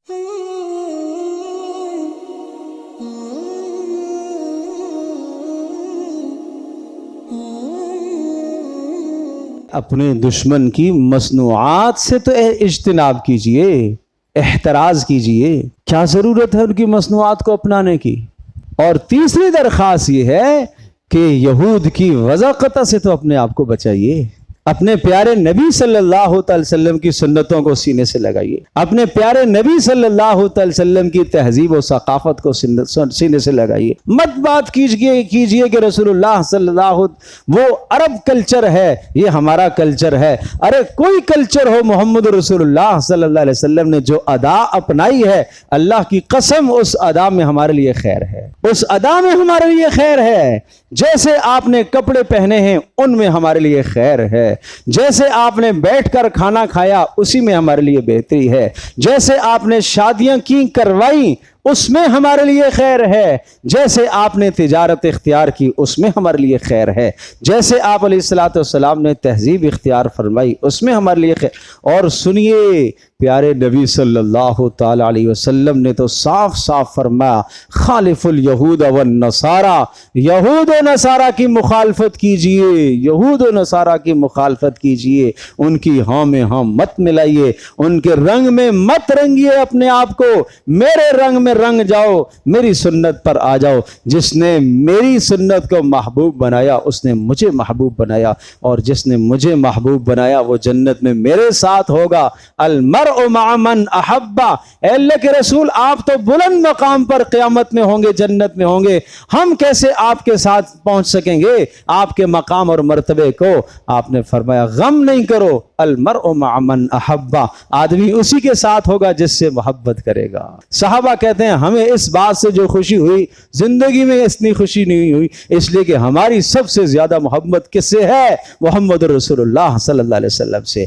اپنے دشمن کی مصنوعات سے تو اجتناب کیجئے، احتراز کیجئے، کیا ضرورت ہے ان کی مصنوعات کو اپنانے کی؟ اور تیسری درخواست یہ ہے کہ یہود کی وضاقتہ سے تو اپنے آپ کو بچائیے، اپنے پیارے نبی صلی اللہ تعالی وسلم کی سنتوں کو سینے سے لگائیے، اپنے پیارے نبی صلی اللہ تعالی وسلم کی تہذیب و ثقافت کو سینے سے لگائیے۔ مت بات کیجئے کہ رسول اللہ صلی اللہ وہ عرب کلچر ہے، یہ ہمارا کلچر ہے۔ ارے کوئی کلچر ہو، محمد رسول اللہ صلی اللہ علیہ وسلم نے جو ادا اپنائی ہے، اللہ کی قسم اس ادا میں ہمارے لیے خیر ہے، اس ادا میں ہمارے لیے خیر ہے۔ جیسے آپ نے کپڑے پہنے ہیں ان میں ہمارے لیے خیر ہے، جیسے آپ نے بیٹھ کر کھانا کھایا اسی میں ہمارے لیے بہتری ہے، جیسے آپ نے شادیاں کی کروائیں اس میں ہمارے لیے خیر ہے، جیسے آپ نے تجارت اختیار کی اس میں ہمارے لیے خیر ہے، جیسے آپ علیہ الصلوۃ والسلام نے تہذیب اختیار فرمائی اس میں ہمارے لیے خیر۔ اور سنیے، پیارے نبی صلی اللہ تعالی علیہ وسلم نے تو صاف صاف فرمایا، خالف الیہود والنصارى، یہود و نصارہ کی مخالفت کیجئے، یہود و نصارہ کی مخالفت کیجئے، ان کی ہاں میں ہاں مت ملائیے، ان کے رنگ میں مت رنگیے اپنے آپ کو، میرے رنگ میں رنگ جاؤ، میری سنت پر آ جاؤ۔ جس نے میری سنت کو محبوب بنایا اس نے مجھے محبوب بنایا، اور جس نے مجھے محبوب بنایا وہ جنت میں میرے ساتھ ہوگا۔ المرء مع من احب، اے اللہ کے رسول آپ تو بلند مقام پر قیامت میں ہوں گے، جنت میں ہوں گے، ہم کیسے آپ کے ساتھ پہنچ سکیں گے آپ کے مقام اور مرتبے کو؟ آپ نے فرمایا غم نہیں کرو، المرء مع من احب، آدمی اسی کے ساتھ ہوگا جس سے محبت کرے گا۔ صحابہ کہتے ہیں ہمیں اس بات سے جو خوشی ہوئی، زندگی میں اتنی خوشی نہیں ہوئی، اس لیے کہ ہماری سب سے زیادہ محبت کس سے ہے؟ محمد رسول اللہ صلی اللہ علیہ وسلم سے۔